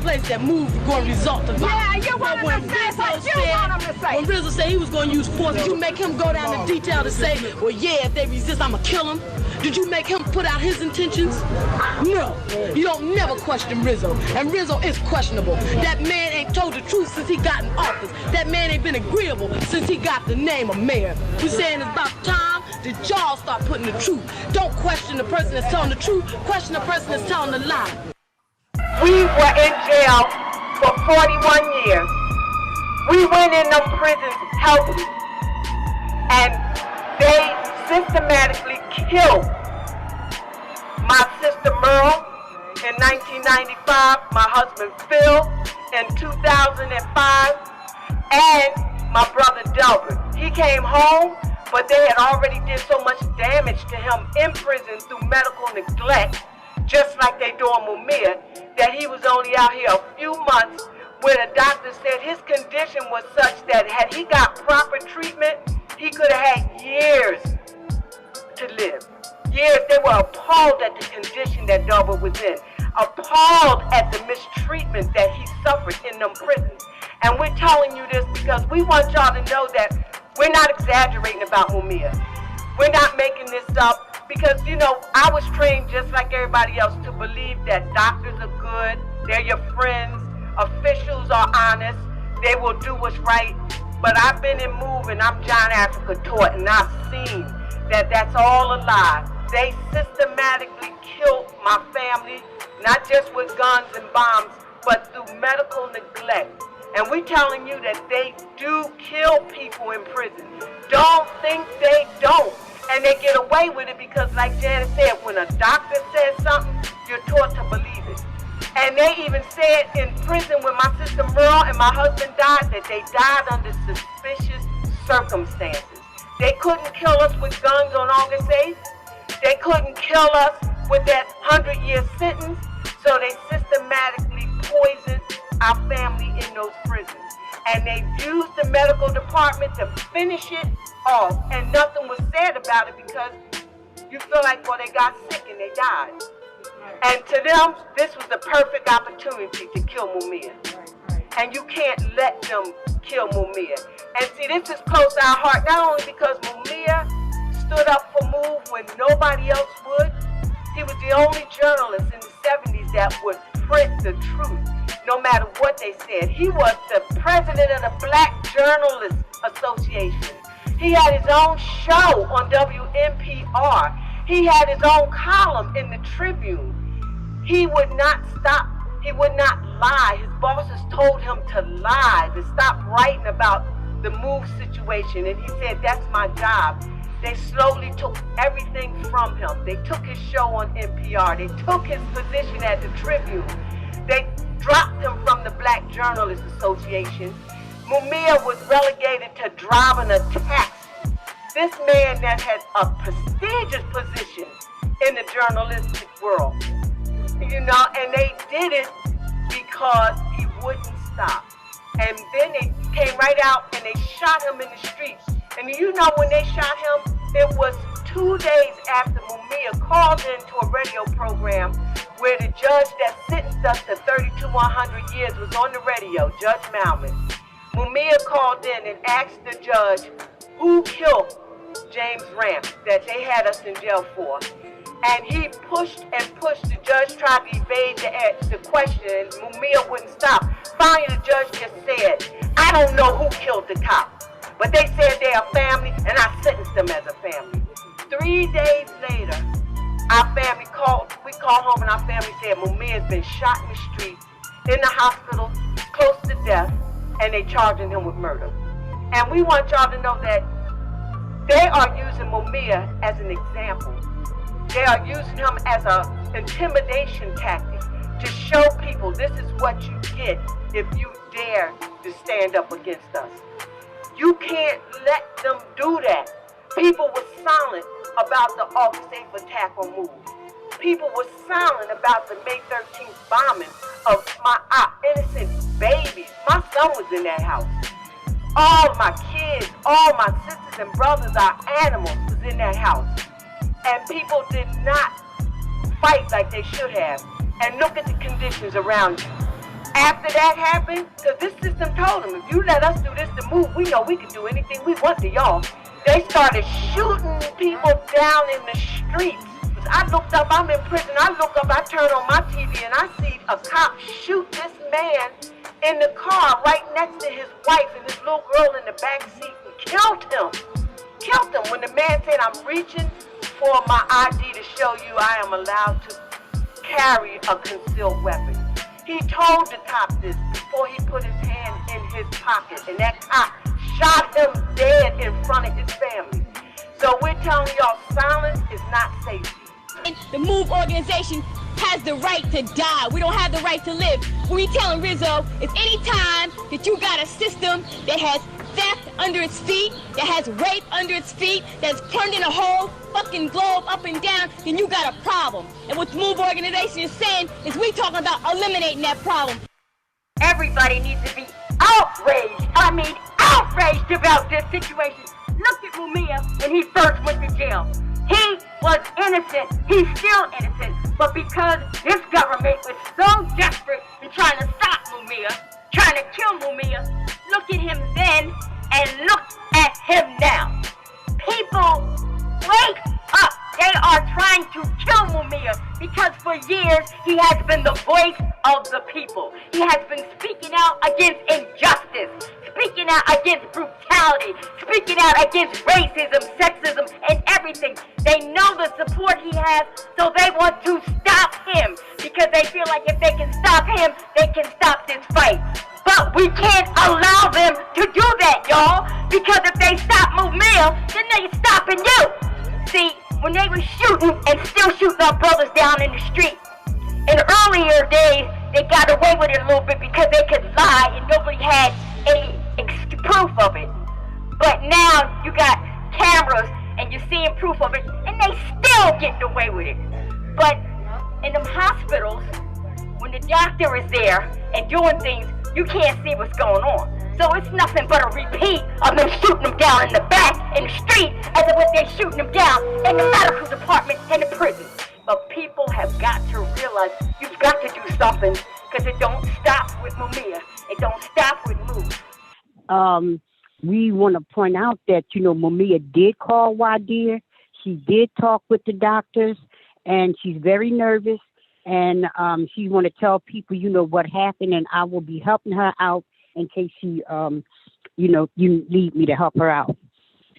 place that move is going to result to violence. Yeah, you want him to say what you want him to say. When Rizzo said he was going to use force, did you make him go down in detail to say, well, yeah, if they resist, I'm going to kill them? Did you make him put out his intentions? No. You don't never question Rizzo. And Rizzo is questionable. That man ain't told the truth since he got in office. That man ain't been agreeable since he got the name of mayor. We're saying it's about time that y'all start putting the truth. Don't question the person that's telling the truth. Question the person that's telling the lie. We were in jail for 41 years. We went in them prisons healthy. And they systematically killed my sister Merle in 1995, my husband Phil in 2005, and my brother Delbert. He came home, but they had already did so much damage to him in prison through medical neglect, just like they do on Mumia, that he was only out here a few months, where the doctor said his condition was such that had he got proper treatment, he could have had years to live. Years. They were appalled at the condition that Delbert was in, appalled at the mistreatment that he suffered in them prisons. And we're telling you this because we want y'all to know that we're not exaggerating about Mumia. We're not making this up because, you know, I was trained just like everybody else to believe that doctors are good, they're your friends, officials are honest, they will do what's right. But I've been in MOVE and I'm John Africa taught, and I've seen that that's all a lie. They systematically killed my family, not just with guns and bombs, but through medical neglect. And we're telling you that they do kill people in prison. Don't think they don't. And they get away with it because, like Janet said, when a doctor says something, you're taught to believe it. And they even said in prison when my sister Merle and my husband died, that they died under suspicious circumstances. They couldn't kill us with guns on August 8th. They couldn't kill us with that 100-year sentence. So they systematically poisoned our family in those prisons. And they used the medical department to finish it off. And nothing was said about it because you feel like, well, they got sick and they died. And to them, this was the perfect opportunity to kill Mumia. And you can't let them kill Mumia. And see, this is close to our heart, not only because Mumia stood up for MOVE when nobody else would. He was the only journalist in the 70s that would print the truth, no matter what they said. He was the president of the Black Journalists Association. He had his own show on WNPR. He had his own column in the Tribune. He would not stop. He would not lie. His bosses told him to lie, to stop writing about the MOVE situation. And he said, that's my job. They slowly took everything from him. They took his show on NPR. They took his position at the Tribune. They dropped him from the Black Journalists Association. Mumia was relegated to driving a taxi. This man that had a prestigious position in the journalistic world, you know, and they did it because he wouldn't stop. And then they came right out and they shot him in the streets. And you know when they shot him, it was 2 days after Mumia called into a radio program where the judge that sentenced us to 32,100 years was on the radio, Judge Malman. Mumia called in and asked the judge who killed James Ramp that they had us in jail for. And he pushed and pushed. The judge tried to evade the question, and Mumia wouldn't stop. Finally, the judge just said, I don't know who killed the cop, but they said they're a family, and I sentenced them as a family. 3 days later, our family called. We called home, and our family said Mumia's been shot in the street, in the hospital, close to death, and they charging him with murder. And we want y'all to know that they are using Mumia as an example. They are using him as an intimidation tactic to show people this is what you get if you dare to stand up against us. You can't let them do that. People were silent about the August 8th attack on MOVE. People were silent about the May 13th bombing of my innocent babies. My son was in that house. All my kids, all my sisters and brothers, our animals was in that house. And people did not fight like they should have. And look at the conditions around you. After that happened, because this system told them, if you let us do this to move, we know we can do anything we want to y'all. They started shooting people down in the streets. I looked up, I'm in prison, I look up, I turn on my TV and I see a cop shoot this man in the car right next to his wife and his little girl in the back seat and killed him. Killed him when the man said, I'm reaching for my ID to show you I am allowed to carry a concealed weapon. He told the cop this before he put his hand in his pocket, and that cop shot him dead in front of his family. So we're telling y'all, silence is not safety. The MOVE organization has the right to die. We don't have the right to live. What we telling Rizzo is any time that you got a system that has theft under its feet, that has rape under its feet, that's turned in a whole fucking globe up and down, then you got a problem. And what the MOVE organization is saying is we talking about eliminating that problem. Everybody needs to be outraged. I mean, outraged about this situation. Look at Mumia when he first went to jail. He was innocent. He's still innocent. But because this government was so desperate in trying to stop Mumia, trying to kill Mumia, look at him then and look at him now. People, wake up. They are trying to kill Mumia because for years he has been the voice of the people. He has been speaking out against injustice, speaking out against brutality, speaking out against racism, sexism, and everything. They know the support he has, so they want to stop him because they feel like if they can stop him, they can stop this fight. But we can't allow them to do that, y'all, because if they stop Mumia, then they're stopping you. See, when they were shooting and still shooting our brothers down in the street, in earlier days, they got away with it a little bit because they could lie and nobody had any proof of it. But now you got cameras and you're seeing proof of it, and they still getting away with it. But in them hospitals, when the doctor is there and doing things, you can't see what's going on. So it's nothing but a repeat of them shooting them down in the back, in the street, as if they're shooting them down in the medical department and the prison. But people have got to realize you've got to do something because it don't stop with Mumia. It don't stop with MOVE. We want to point out that, Mumia did call Wadir. She did talk with the doctors, and she's very nervous. And she want to tell people, what happened, and I will be helping her out in case she, you need me to help her out.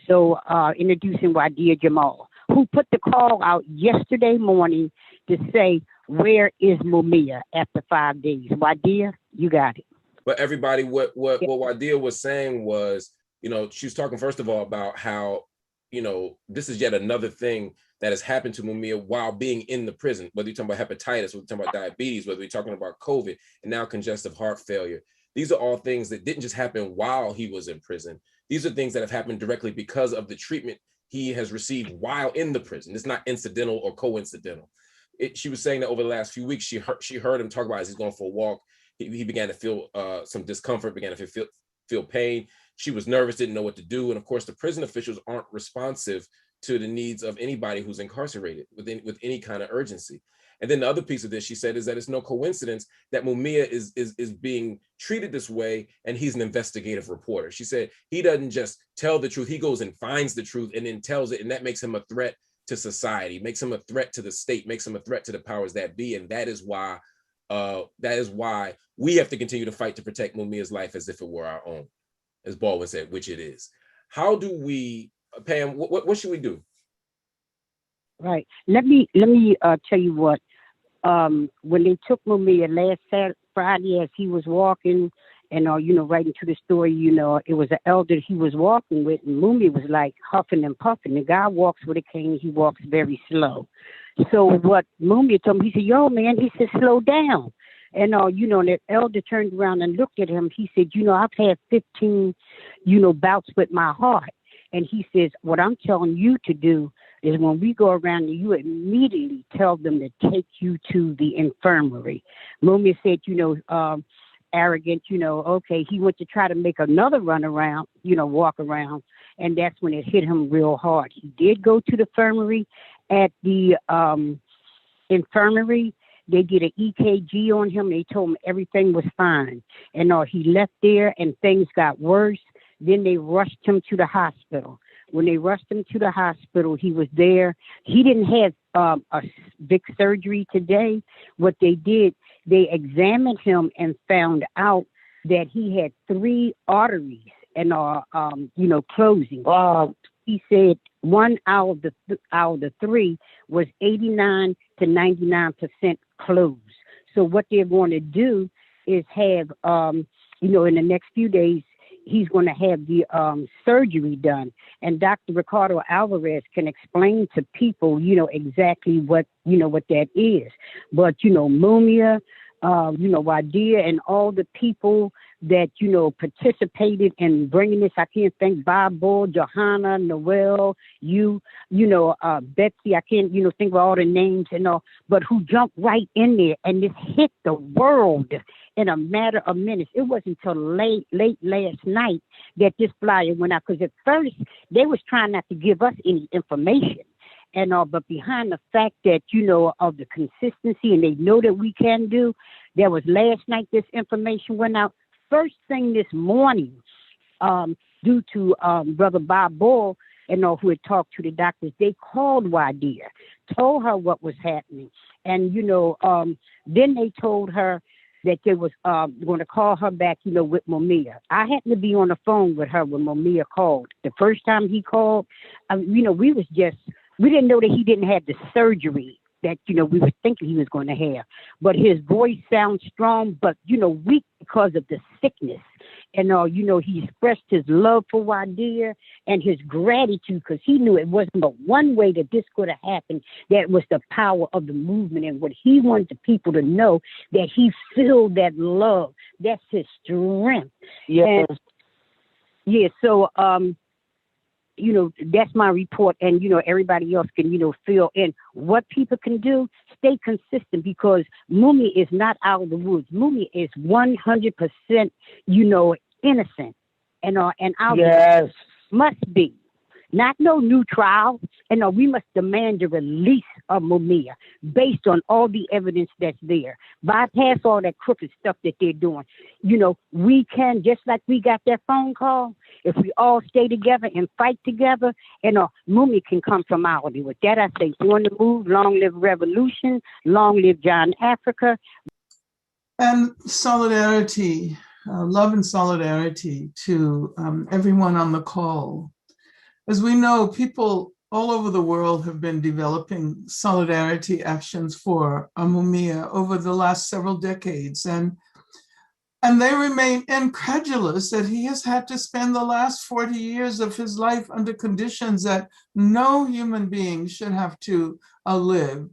So introducing Wadir Jamal, who put the call out yesterday morning to say, where is Mumia after 5 days? Wadir, you got it. But everybody, what Wadir was saying was, she was talking first of all about how, this is yet another thing that has happened to Mumia while being in the prison, whether you're talking about hepatitis, whether you're talking about diabetes, whether you're talking about COVID, and now congestive heart failure. These are all things that didn't just happen while he was in prison. These are things that have happened directly because of the treatment he has received while in the prison. It's not incidental or coincidental. She was saying that over the last few weeks, she heard him talk about as he's going for a walk. He began to feel some discomfort, began to feel pain. She was nervous, didn't know what to do. And of course, the prison officials aren't responsive to the needs of anybody who's incarcerated with any kind of urgency. And then the other piece of this, she said, is that it's no coincidence that Mumia is being treated this way, and he's an investigative reporter. She said he doesn't just tell the truth, he goes and finds the truth and then tells it, and that makes him a threat to society, makes him a threat to the state, makes him a threat to the powers that be. And that is why we have to continue to fight to protect Mumia's life as if it were our own, as Baldwin said, which it is. How do we, Pam, what should we do? Right. Let me tell you what. When they took Mumia last Friday, as he was walking, and right into the story, it was an elder he was walking with, and Mumia was like huffing and puffing. The guy walks with a cane; he walks very slow. So what Mumia told him, he said, "Yo, man," he said, "slow down." And the elder turned around and looked at him. He said, "I've had 15, bouts with my heart." And he says, "What I'm telling you to do is when we go around, you immediately tell them to take you to the infirmary." Mumia said, arrogant, okay. He went to try to make another run around, walk around. And that's when it hit him real hard. He did go to the infirmary. At the infirmary, They did an EKG on him. They told him everything was fine. And he left there and things got worse. Then they rushed him to the hospital. When they rushed him to the hospital, he was there. He didn't have a big surgery today. What they did, they examined him and found out that he had 3 arteries and closing. He said 1 out of the 3 was 89 to 99% closed. So what they're going to do is have, in the next few days, he's going to have the surgery done. And Dr. Ricardo Alvarez can explain to people, exactly what that is. But, Mumia, Wadia and all the people that, participated in bringing this. I can't thank Bible, Johanna, Noel, Betsy. I can't, think of all the names and all, but who jumped right in there and this hit the world in a matter of minutes. It wasn't until late last night that this flyer went out, because at first they was trying not to give us any information. And but behind the fact that, of the consistency and they know that we can do, there was last night this information went out. First thing this morning, due to Brother Bob Bull and who had talked to the doctors, they called Wadia, told her what was happening. And, then they told her that they was going to call her back, with Mumia. I happened to be on the phone with her when Mumia called. The first time he called, we didn't know that he didn't have the surgery that, we were thinking he was going to have. But his voice sounds strong, but, weak because of the sickness. And, he expressed his love for Wadia and his gratitude, because he knew it wasn't but one way that this could have happened. That was the power of the movement. And what he wanted the people to know, that he filled that love. That's his strength. Yes. And, yeah, so, that's my report, and, everybody else can, fill in. What people can do, stay consistent, because Mumia is not out of the woods. Mumia is 100%, innocent. And our must be. Not no new trial. And we must demand the release of Mumia based on all the evidence that's there. Bypass all that crooked stuff that they're doing. We can, just like we got that phone call, if we all stay together and fight together, and Mumia can come from out. With that, I say, on the move, long live revolution, long live John Africa. And solidarity, love and solidarity to everyone on the call. As we know, people all over the world have been developing solidarity actions for Mumia over the last several decades. And they remain incredulous that he has had to spend the last 40 years of his life under conditions that no human being should have to live.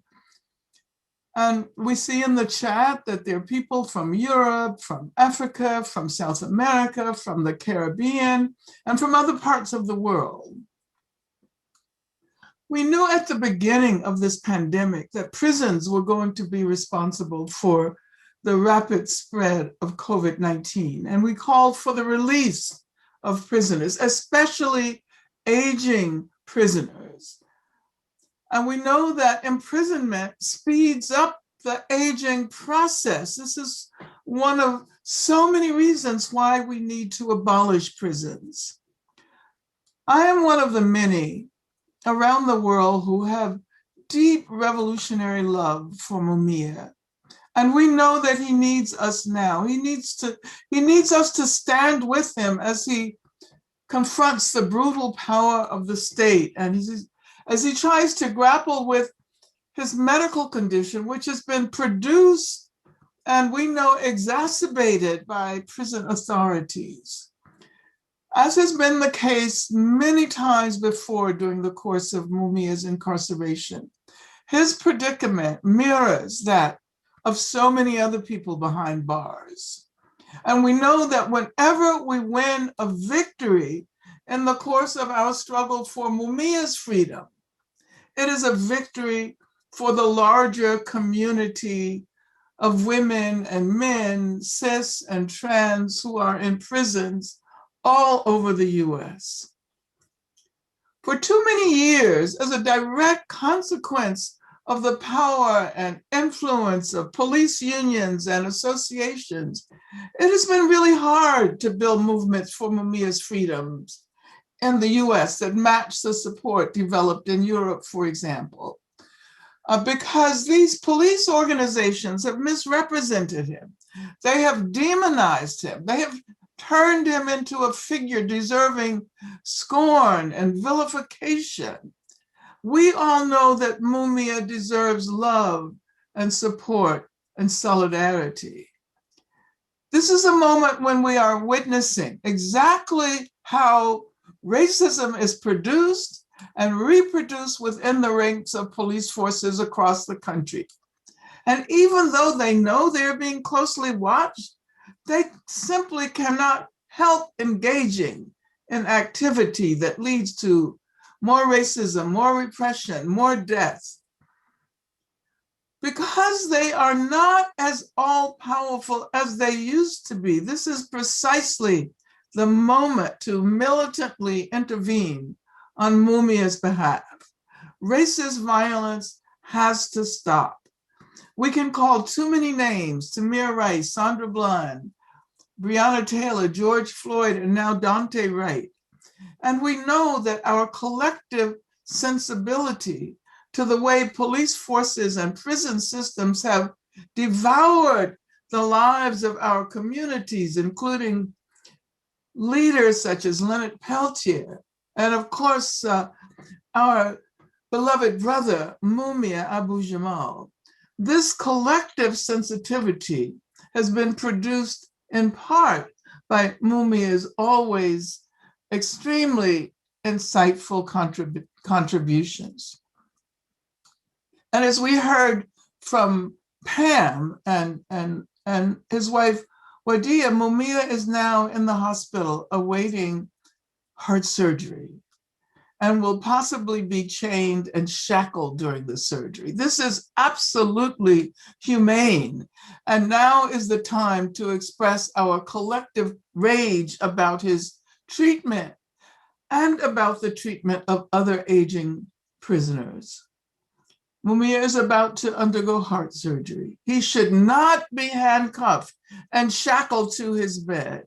And we see in the chat that there are people from Europe, from Africa, from South America, from the Caribbean, and from other parts of the world. We knew at the beginning of this pandemic that prisons were going to be responsible for the rapid spread of COVID-19. And we called for the release of prisoners, especially aging prisoners. And we know that imprisonment speeds up the aging process. This is one of so many reasons why we need to abolish prisons. I am one of the many around the world who have deep revolutionary love for Mumia. And we know that he needs us now. He needs us to stand with him as he confronts the brutal power of the state, and as he tries to grapple with his medical condition, which has been produced and we know exacerbated by prison authorities. As has been the case many times before during the course of Mumia's incarceration, his predicament mirrors that of so many other people behind bars. And we know that whenever we win a victory in the course of our struggle for Mumia's freedom, it is a victory for the larger community of women and men, cis and trans, who are in prisons all over the US. For too many years, as a direct consequence of the power and influence of police unions and associations, it has been really hard to build movements for Mumia's freedoms in the US that match the support developed in Europe, for example, because these police organizations have misrepresented him. They have demonized him. They have turned him into a figure deserving scorn and vilification. We all know that Mumia deserves love and support and solidarity. This is a moment when we are witnessing exactly how racism is produced and reproduced within the ranks of police forces across the country. And even though they know they're being closely watched, they simply cannot help engaging in activity that leads to more racism, more repression, more death. Because they are not as all-powerful as they used to be, this is precisely the moment to militantly intervene on Mumia's behalf. Racist violence has to stop. We can call too many names: Tamir Rice, Sandra Bland, Breonna Taylor, George Floyd, and now Dante Wright. And we know that our collective sensibility to the way police forces and prison systems have devoured the lives of our communities, including leaders such as Leonard Peltier, and of course, our beloved brother, Mumia Abu-Jamal. This collective sensitivity has been produced in part by Mumia's always extremely insightful contributions. And as we heard from Pam and his wife, Wadia, Mumia is now in the hospital awaiting heart surgery and will possibly be chained and shackled during the surgery. This is absolutely humane. And now is the time to express our collective rage about his treatment and about the treatment of other aging prisoners. Mumia is about to undergo heart surgery. He should not be handcuffed and shackled to his bed.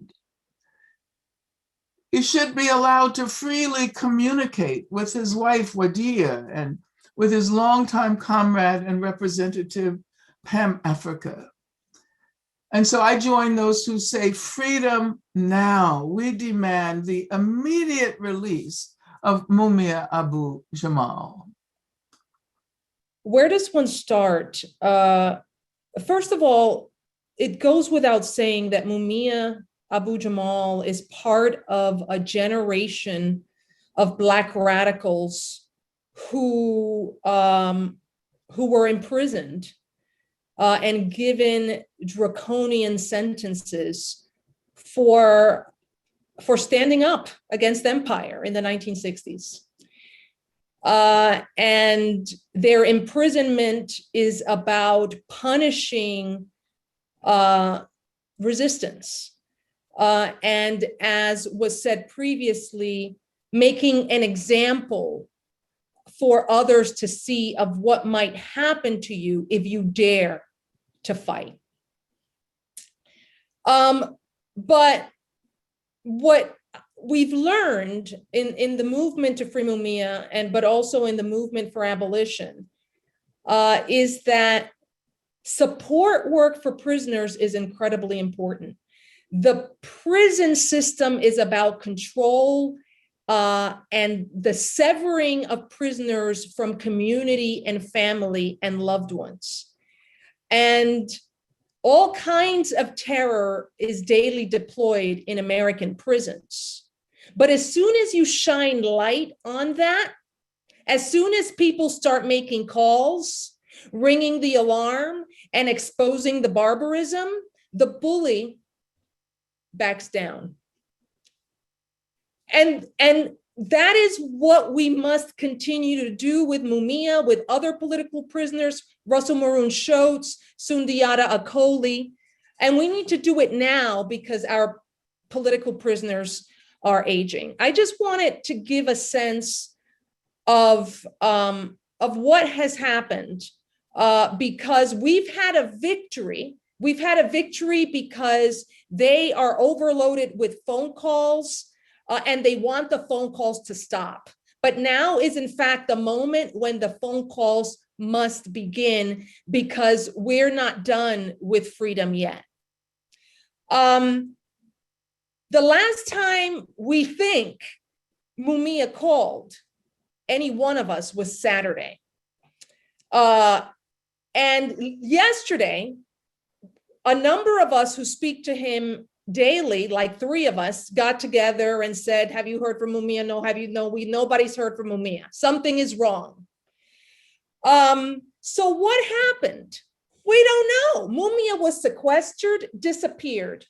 He should be allowed to freely communicate with his wife, Wadia, and with his longtime comrade and representative, Pam Africa. And so I join those who say, freedom now. We demand the immediate release of Mumia Abu-Jamal. Where does one start? First of all, it goes without saying that Mumia Abu-Jamal is part of a generation of Black radicals who were imprisoned and given draconian sentences for standing up against empire in the 1960s. And their imprisonment is about punishing resistance. And as was said previously, making an example for others to see of what might happen to you if you dare to fight. But what we've learned in the movement to free Mumia, but also in the movement for abolition, is that support work for prisoners is incredibly important. The prison system is about control and the severing of prisoners from community and family and loved ones. And all kinds of terror is daily deployed in American prisons. But as soon as you shine light on that, as soon as people start making calls, ringing the alarm, and exposing the barbarism, the bully backs down. And that is what we must continue to do with Mumia, with other political prisoners, Russell Maroon Shoatz, Sundiata Acoli. And we need to do it now because our political prisoners are aging. I just wanted to give a sense of of what has happened, because we've had a victory. We've had a victory because they are overloaded with phone calls, and they want the phone calls to stop. But now is in fact the moment when the phone calls must begin, because we're not done with freedom yet. The last time we think Mumia called any one of us was Saturday. And yesterday, a number of us who speak to him daily, like 3 of us, got together and said, have you heard from Mumia? No, have you? No, nobody's heard from Mumia. Something is wrong. So what happened? We don't know. Mumia was sequestered, disappeared.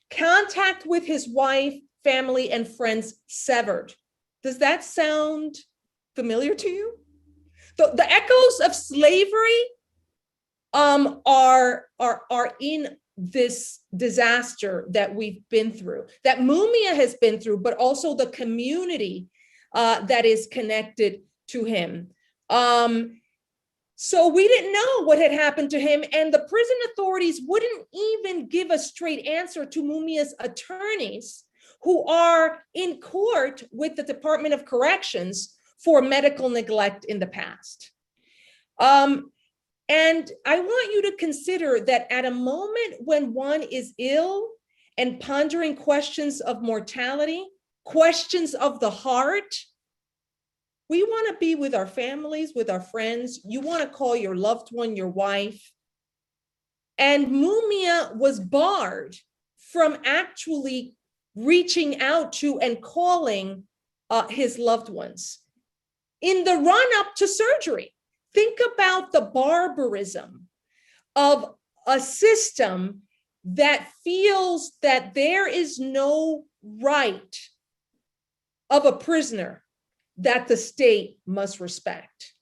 Contact with his wife, family, and friends severed. Does that sound familiar to you? The echoes of slavery are in this disaster that we've been through, that Mumia has been through, but also the community that is connected to him. So we didn't know what had happened to him, and the prison authorities wouldn't even give a straight answer to Mumia's attorneys, who are in court with the Department of Corrections for medical neglect in the past. And I want you to consider that at a moment when one is ill and pondering questions of mortality, questions of the heart, we want to be with our families, with our friends. You want to call your loved one, your wife. And Mumia was barred from actually reaching out to and calling his loved ones in the run-up to surgery. Think about the barbarism of a system that feels that there is no right of a prisoner that the state must respect.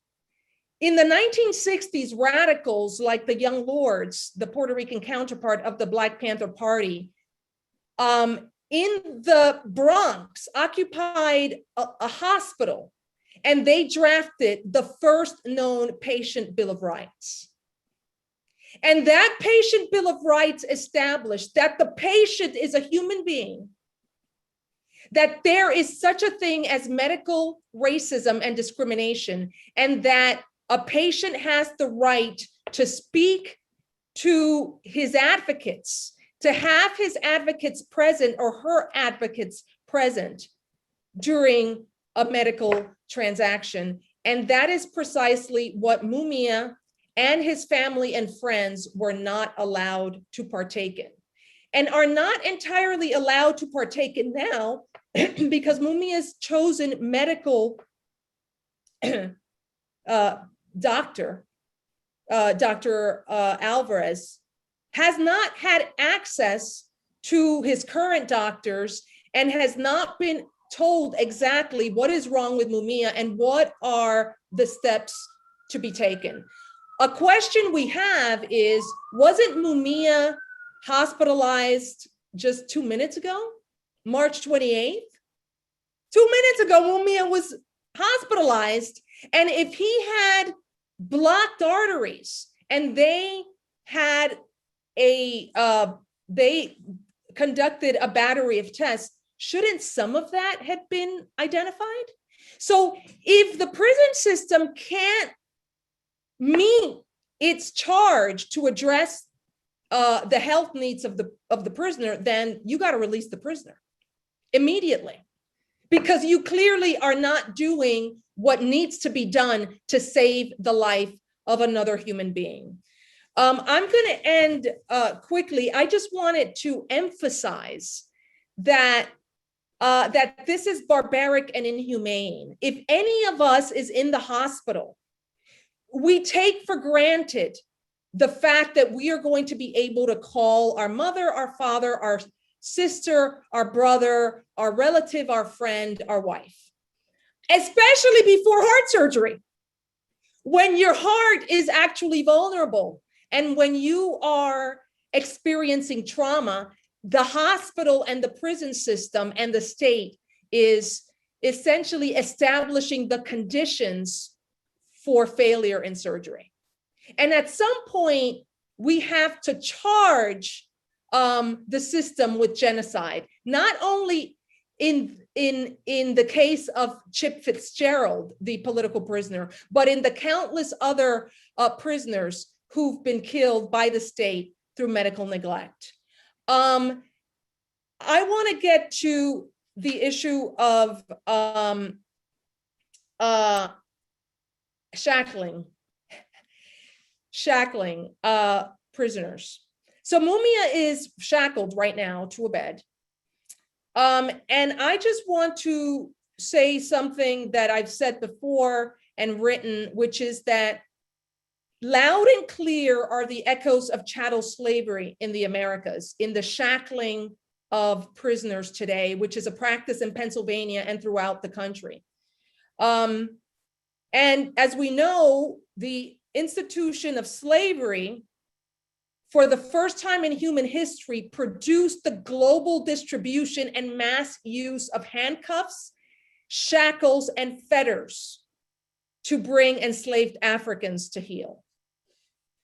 In the 1960s, radicals like the Young Lords, the Puerto Rican counterpart of the Black Panther Party, in the Bronx, occupied a hospital, and they drafted the first known patient Bill of Rights. And that patient Bill of Rights established that the patient is a human being, that there is such a thing as medical racism and discrimination, and that a patient has the right to speak to his advocates, to have his advocates present or her advocates present during a medical transaction. And that is precisely what Mumia and his family and friends were not allowed to partake in, and are not entirely allowed to partake in now, because Mumia's chosen medical doctor, Dr. Alvarez, has not had access to his current doctors and has not been told exactly what is wrong with Mumia and what are the steps to be taken. A question we have is, wasn't Mumia hospitalized just 2 minutes ago, March 28th? 2 minutes ago, Mumia was hospitalized. And if he had blocked arteries and they conducted a battery of tests, shouldn't some of that have been identified? So if the prison system can't meet its charge to address the health needs of the prisoner, then you got to release the prisoner immediately, because you clearly are not doing what needs to be done to save the life of another human being. I'm going to end quickly. I just wanted to emphasize that this is barbaric and inhumane. If any of us is in the hospital, we take for granted the fact that we are going to be able to call our mother, our father, our sister, our brother, our relative, our friend, our wife, especially before heart surgery, when your heart is actually vulnerable and when you are experiencing trauma. The hospital and the prison system and the state is essentially establishing the conditions for failure in surgery. And at some point, we have to charge the system with genocide, not only in the case of Chip Fitzgerald, the political prisoner, but in the countless other prisoners who've been killed by the state through medical neglect. I want to get to the issue of shackling prisoners. So Mumia is shackled right now to a bed. And I just want to say something that I've said before and written, which is that loud and clear are the echoes of chattel slavery in the Americas, in the shackling of prisoners today, which is a practice in Pennsylvania and throughout the country. And as we know, the institution of slavery, for the first time in human history, produced the global distribution and mass use of handcuffs, shackles, and fetters to bring enslaved Africans to heel.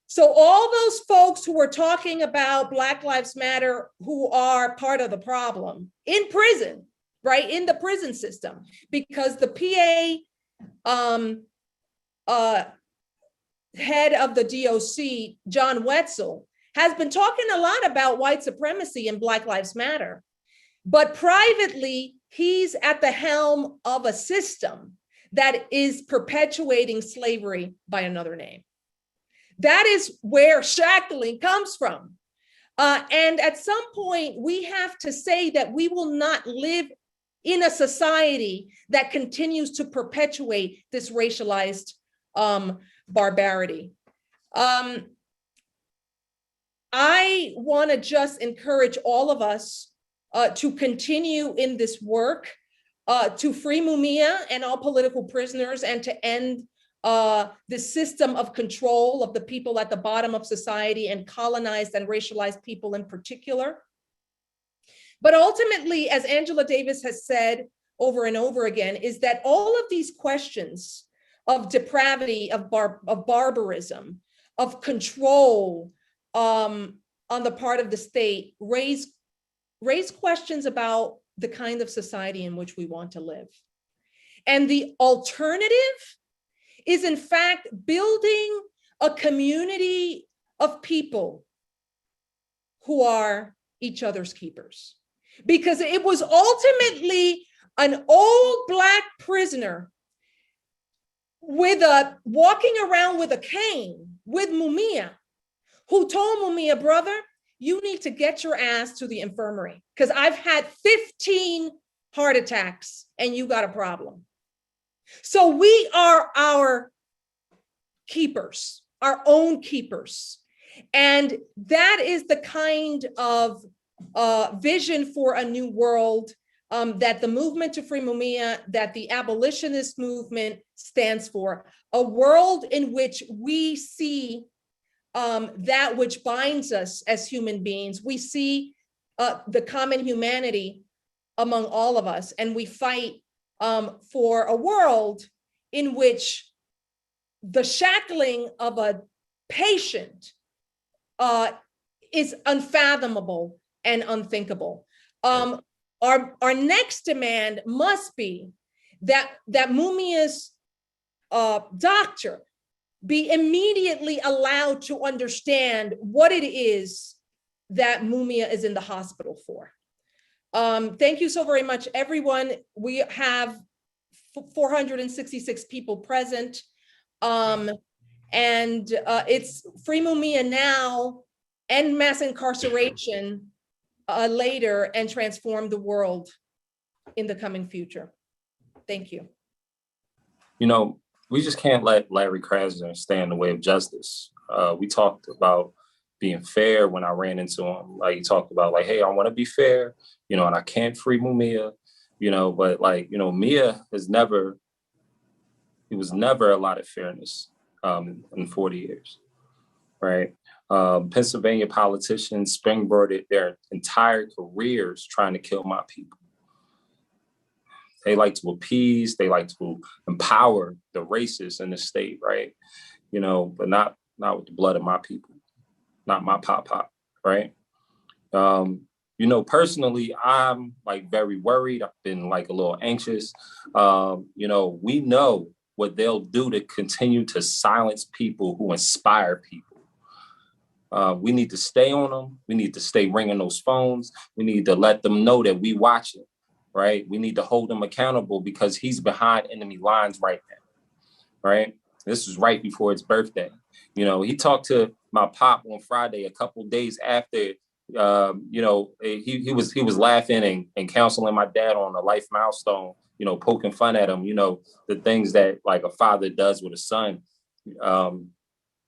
So all those folks who were talking about Black Lives Matter, who are part of the problem in prison, right, in the prison system, because the PA head of the DOC, John Wetzel, has been talking a lot about white supremacy and Black Lives Matter. But privately, he's at the helm of a system that is perpetuating slavery by another name. That is where shackling comes from. And at some point, we have to say that we will not live in a society that continues to perpetuate this racialized barbarity. I want to just encourage all of us to continue in this work to free Mumia and all political prisoners, and to end the system of control of the people at the bottom of society, and colonized and racialized people in particular. But ultimately, as Angela Davis has said over and over again, is that all of these questions of depravity, of barbarism, of control on the part of the state raise questions about the kind of society in which we want to live. And the alternative is, in fact, building a community of people who are each other's keepers. Because it was ultimately an old Black prisoner walking around with a cane with Mumia, who told Mumia, brother, you need to get your ass to the infirmary because I've had 15 heart attacks and you got a problem. So we are our keepers, our own keepers. And that is the kind of vision for a new world that the movement to free Mumia, that the abolitionist movement stands for. A world in which we see that which binds us as human beings. We see the common humanity among all of us, and we fight for a world in which the shackling of a patient is unfathomable and unthinkable. Our next demand must be that Mumia's doctor be immediately allowed to understand what it is that Mumia is in the hospital for. Thank you so very much, everyone. We have 466 people present. And it's free Mumia now, end mass incarceration later, and transform the world in the coming future. Thank you. You know, we just can't let Larry Krasner stand in the way of justice. We talked about being fair when I ran into him. Like, he talked about, like, hey, I want to be fair, you know, and I can't free Mumia, you know, but like, you know, Mia was never allotted fairness in 40 years, right? Pennsylvania politicians springboarded their entire careers trying to kill my people. They like to appease, they like to empower the racists in the state, right? You know, but not with the blood of my people, not my pop, right? You know, personally, I'm like very worried. I've been like a little anxious. You know, we know what they'll do to continue to silence people who inspire people. We need to stay on them. We need to stay ringing those phones. We need to let them know that we watch it, right? We need to hold him accountable because he's behind enemy lines right now, right? This was right before his birthday. You know, he talked to my pop on Friday, a couple days after. You know, he was laughing and counseling my dad on a life milestone. You know, poking fun at him. You know, the things that like a father does with a son.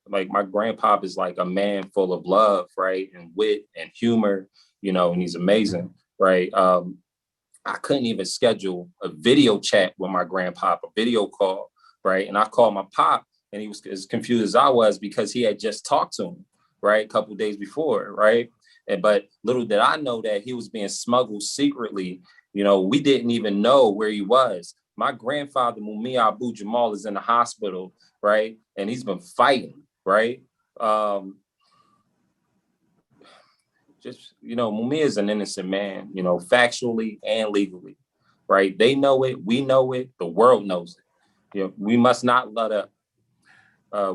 Like my grandpop is like a man full of love, right, and wit and humor. You know, and he's amazing, right? I couldn't even schedule a video chat with my grandpop, a video call, right? And I called my pop, and he was as confused as I was because he had just talked to him, right, a couple of days before, right? But little did I know that he was being smuggled secretly. You know, we didn't even know where he was. My grandfather, Mumia Abu-Jamal, is in the hospital, right? And he's been fighting, right? Just, you know, Mumia is an innocent man, you know, factually and legally, right? They know it. We know it. The world knows it. You know, we must not let up.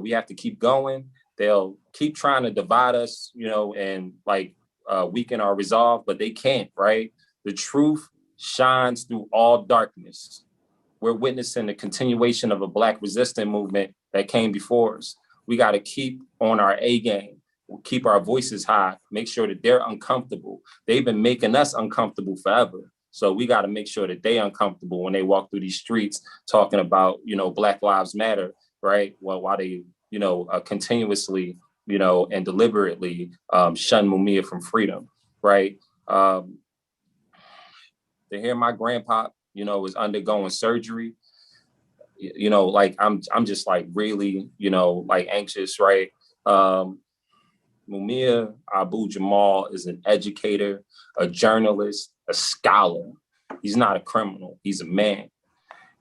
We have to keep going. They'll keep trying to divide us, you know, and like weaken our resolve, but they can't, right? The truth shines through all darkness. We're witnessing the continuation of a Black resistance movement that came before us. We got to keep on our A game, keep our voices high, make sure that they're uncomfortable. They've been making us uncomfortable forever. So we got to make sure that they're uncomfortable when they walk through these streets talking about, you know, Black Lives Matter, right? Well, while they, you know, continuously, you know, and deliberately shun Mumia from freedom, right? To hear my grandpa, you know, is undergoing surgery, you know, like I'm just like really, you know, like anxious, right? Mumia Abu-Jamal is an educator, a journalist, a scholar. He's not a criminal, he's a man.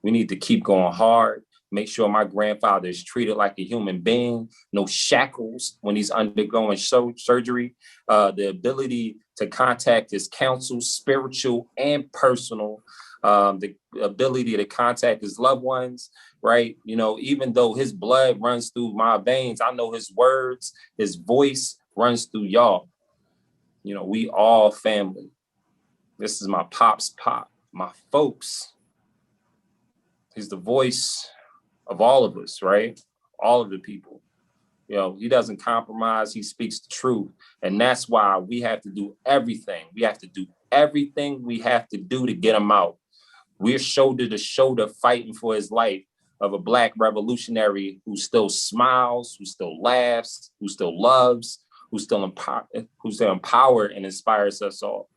We need to keep going hard, make sure my grandfather is treated like a human being, no shackles when he's undergoing surgery, the ability to contact his counsel, spiritual and personal, the ability to contact his loved ones, right? You know, even though his blood runs through my veins, I know his words, his voice runs through y'all. You know, we all family. This is my pop's pop, my folks. He's the voice of all of us, right? All of the people. You know, he doesn't compromise, he speaks the truth. And that's why we have to do everything. We have to do everything we have to do to get him out. We're shoulder to shoulder fighting for his life of a Black revolutionary who still smiles, who still laughs, who still loves, who's still empowered and inspires us all.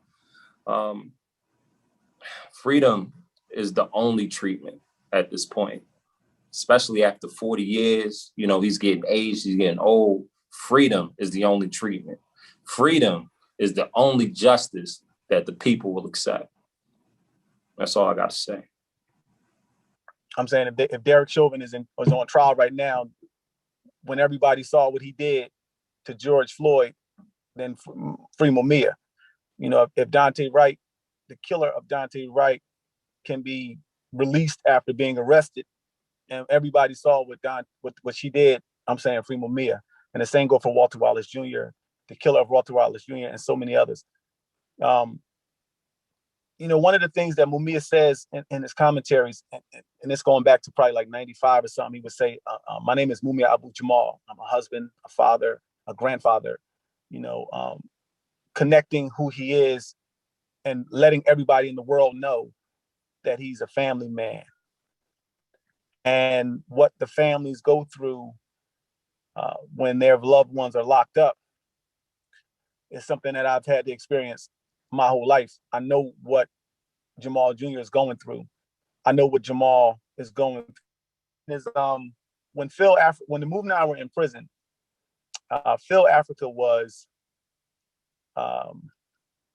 Freedom is the only treatment at this point, especially after 40 years. You know, he's getting aged, he's getting old. Freedom is the only treatment. Freedom is the only justice that the people will accept. That's all I got to say. I'm saying if Derek Chauvin is on trial right now, when everybody saw what he did to George Floyd, then free Mumia. You know, if Dante Wright, the killer of Dante Wright, can be released after being arrested, and everybody saw what she did, I'm saying free Mumia. And the same go for Walter Wallace Jr., the killer of Walter Wallace Jr., and so many others. You know, one of the things that Mumia says in his commentaries, and it's going back to probably like 95 or something, he would say, my name is Mumia Abu-Jamal. I'm a husband, a father, a grandfather, you know, connecting who he is and letting everybody in the world know that he's a family man. And what the families go through when their loved ones are locked up is something that I've had to experience my whole life. I know what Jamal Jr. is going through. I know what Jamal is going through. When the movement and I were in prison, Phil Africa was,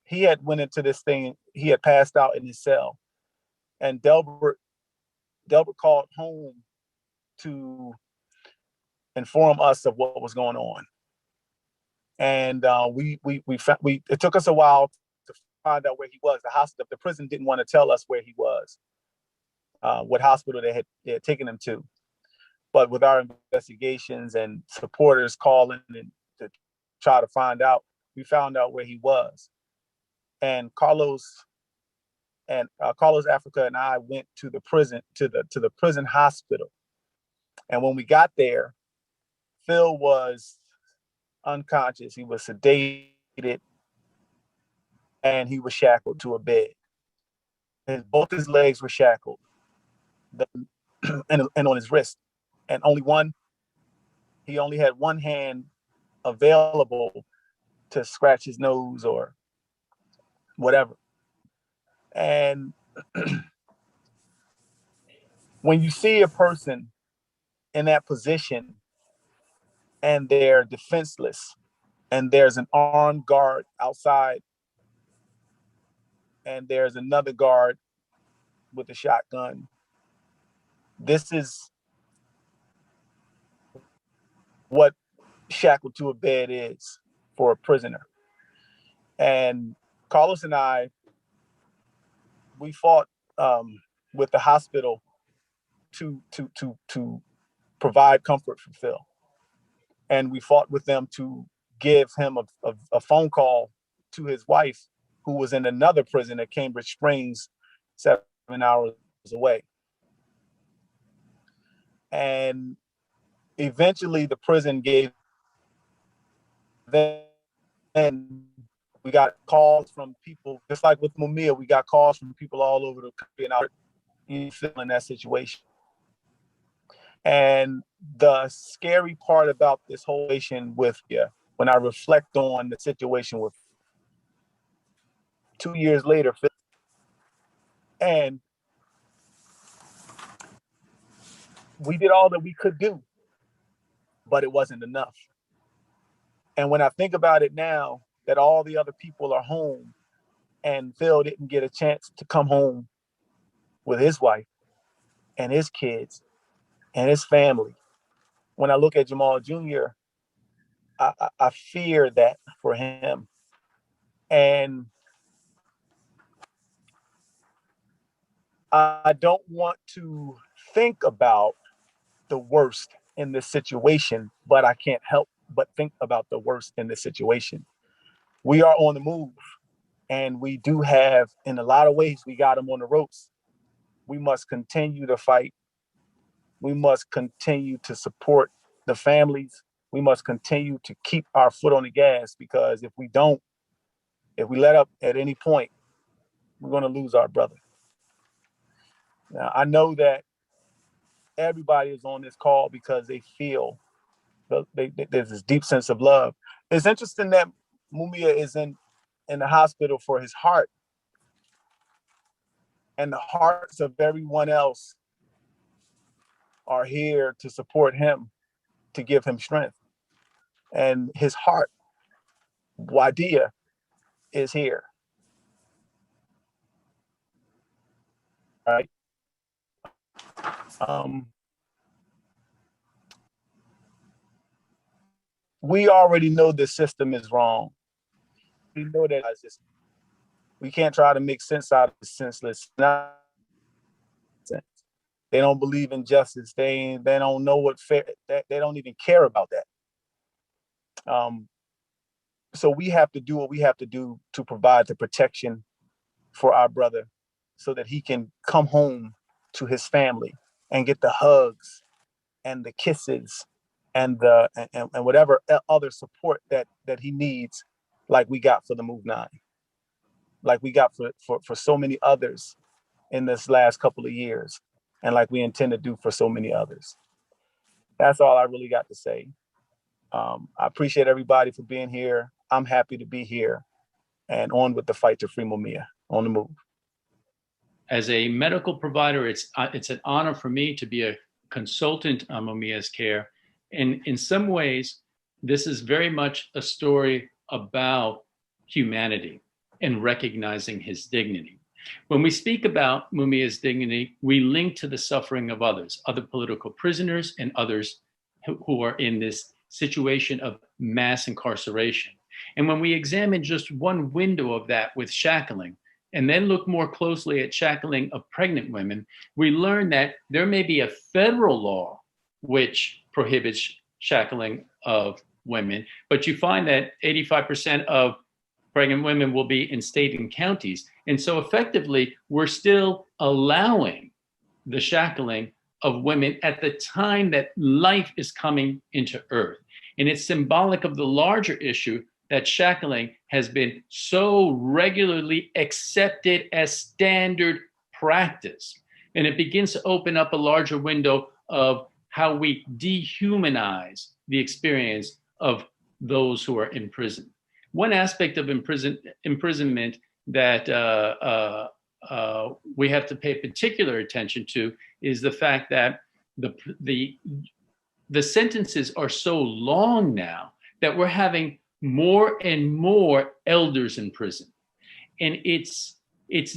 he had went into this thing, he had passed out in his cell. And Delbert called home to inform us of what was going on. And it took us a while to find out where he was. The prison didn't want to tell us where he was, what hospital they had taken him to. But with our investigations and supporters calling and to try to find out, we found out where he was. And Carlos Africa and I went to the prison, to the prison hospital. And when we got there, Phil was unconscious. He was sedated, and he was shackled to a bed. Both his legs were shackled, and on his wrist, and he only had one hand available to scratch his nose or whatever. And when you see a person in that position and they're defenseless, and there's an armed guard outside, and there's another guard with a shotgun, this is what shackled to a bed is for a prisoner. And Carlos and I, we fought with the hospital to provide comfort for Phil. And we fought with them to give him a phone call to his wife, who was in another prison at Cambridge Springs, 7 hours away. And eventually the prison gave them, and we got calls from people, just like with Mumia, we got calls from people all over the country, and I feel in that situation. And the scary part about this whole situation with, when I reflect on the situation with 2 years later, and we did all that we could do, but it wasn't enough. And when I think about it now, that all the other people are home, and Phil didn't get a chance to come home with his wife and his kids and his family. When I look at Jamal Jr., I fear that for him. And I don't want to think about the worst in this situation, but I can't help but think about the worst in this situation. We are on the move, and we do have, in a lot of ways, we got him on the ropes. We must continue to fight. We must continue to support the families. We must continue to keep our foot on the gas, because if we don't, if we let up at any point, we're going to lose our brother. Now, I know that everybody is on this call because they feel there's this deep sense of love. It's interesting that Mumia is in the hospital for his heart, and the hearts of everyone else are here to support him, to give him strength. And his heart, Wadia, is here. Right? We already know the system is wrong. We know that we can't try to make sense out of the senseless nonsense. They don't believe in justice. They don't know what fair. They don't even care about that. So we have to do what we have to do to provide the protection for our brother, so that he can come home to his family and get the hugs and the kisses and whatever other support that he needs, like we got for the Move 9, like we got for so many others in this last couple of years, and like we intend to do for so many others. That's all I really got to say. I appreciate everybody for being here. I'm happy to be here, and on with the fight to free Mumia. On the move. As a medical provider, it's an honor for me to be a consultant on Mumia's care. And in some ways, this is very much a story about humanity and recognizing his dignity. When we speak about Mumia's dignity, we link to the suffering of others, other political prisoners and others who are in this situation of mass incarceration. And when we examine just one window of that with shackling, and then look more closely at shackling of pregnant women, we learn that there may be a federal law which prohibits shackling of women, but you find that 85% of pregnant women will be in state and counties. And so effectively, we're still allowing the shackling of women at the time that life is coming into earth. And it's symbolic of the larger issue that shackling has been so regularly accepted as standard practice. And it begins to open up a larger window of how we dehumanize the experience of those who are in prison. One aspect of imprisonment that we have to pay particular attention to is the fact that the sentences are so long now that we're having more and more elders in prison. And it's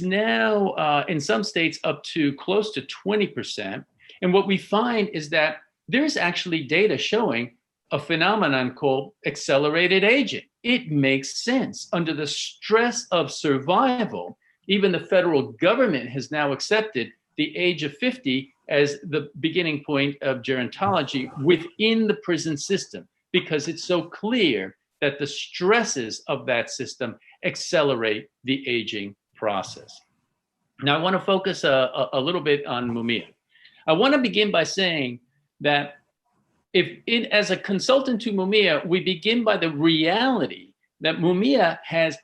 now in some states up to close to 20%. And what we find is that there's actually data showing a phenomenon called accelerated aging. It makes sense. Under the stress of survival, even the federal government has now accepted the age of 50 as the beginning point of gerontology within the prison system, because it's so clear that the stresses of that system accelerate the aging process. Now, I want to focus a little bit on Mumia. I want to begin by saying that as a consultant to Mumia, we begin by the reality that Mumia has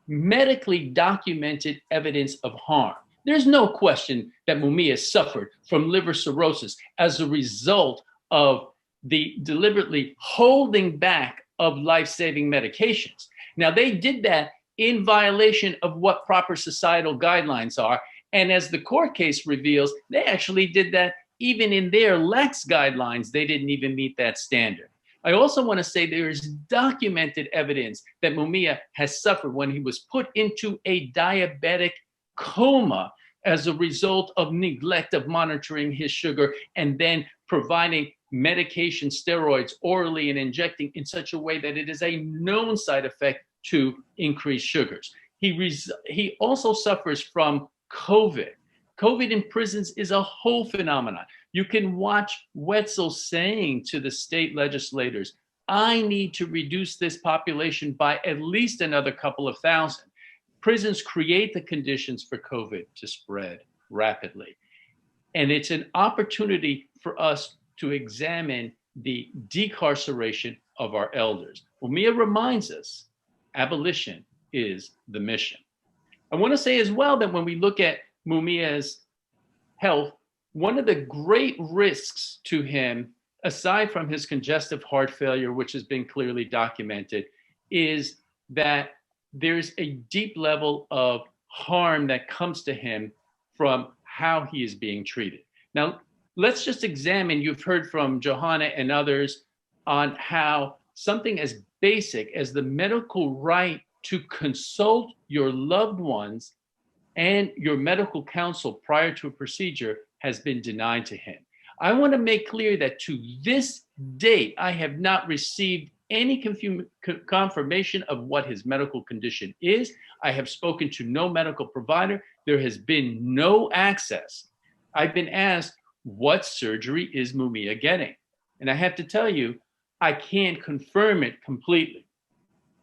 medically documented evidence of harm. There's no question that Mumia suffered from liver cirrhosis as a result of the deliberately holding back of life-saving medications. Now, they did that in violation of what proper societal guidelines are. And as the court case reveals, they actually did that even in their Lex guidelines. They didn't even meet that standard. I also want to say there is documented evidence that Mumia has suffered when he was put into a diabetic coma as a result of neglect of monitoring his sugar and then providing medication, steroids orally and injecting in such a way that it is a known side effect to increase sugars. He also suffers from COVID. COVID in prisons is a whole phenomenon. You can watch Wetzel saying to the state legislators, I need to reduce this population by at least another couple of thousand. Prisons create the conditions for COVID to spread rapidly. And it's an opportunity for us to examine the decarceration of our elders. Mumia reminds us, abolition is the mission. I want to say as well that when we look at Mumia's health, one of the great risks to him, aside from his congestive heart failure, which has been clearly documented, is that there's a deep level of harm that comes to him from how he is being treated. Now, let's just examine, you've heard from Johanna and others on how something as basic as the medical right to consult your loved ones and your medical counsel prior to a procedure has been denied to him. I want to make clear that to this date, I have not received any confirmation of what his medical condition is. I have spoken to no medical provider. There has been no access. I've been asked, what surgery is Mumia getting? And I have to tell you, I can't confirm it completely.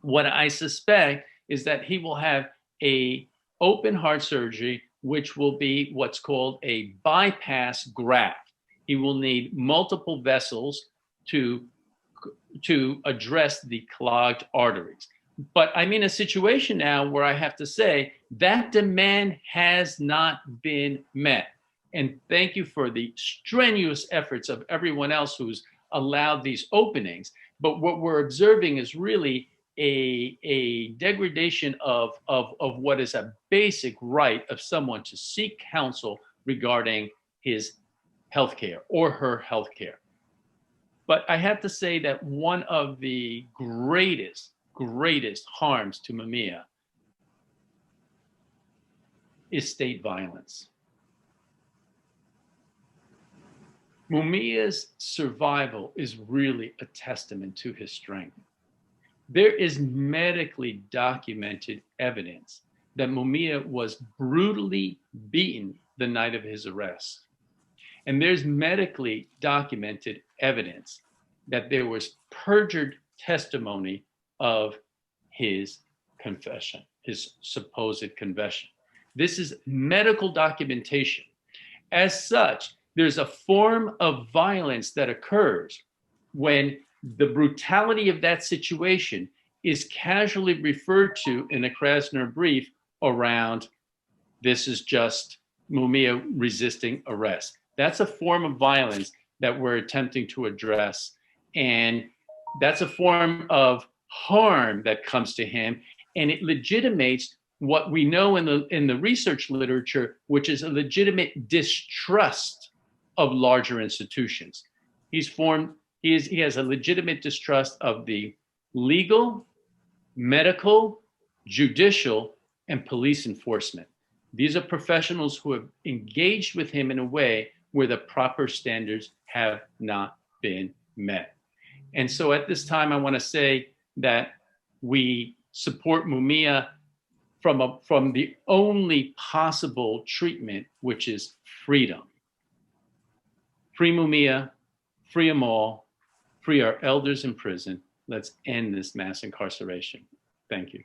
What I suspect is that he will have a open heart surgery, which will be what's called a bypass graft. He will need multiple vessels to address the clogged arteries. But I'm in a situation now where I have to say that demand has not been met. And thank you for the strenuous efforts of everyone else who's allowed these openings. But what we're observing is really a degradation of what is a basic right of someone to seek counsel regarding his healthcare or her healthcare. But I have to say that one of the greatest harms to Mumia is state violence. Mumia's survival is really a testament to his strength. There is medically documented evidence that Mumia was brutally beaten the night of his arrest. And there's medically documented evidence that there was perjured testimony of his confession, his supposed confession. This is medical documentation. As such, there's a form of violence that occurs when the brutality of that situation is casually referred to in a Krasner brief around, this is just Mumia resisting arrest. That's a form of violence that we're attempting to address. And that's a form of harm that comes to him. And it legitimates what we know in the research literature, which is a legitimate distrust of larger institutions. He has a legitimate distrust of the legal, medical, judicial, and police enforcement. These are professionals who have engaged with him in a way where the proper standards have not been met. And so at this time, I want to say that we support Mumia from the only possible treatment, which is freedom. Free Mumia, free them all, free our elders in prison. Let's end this mass incarceration. Thank you.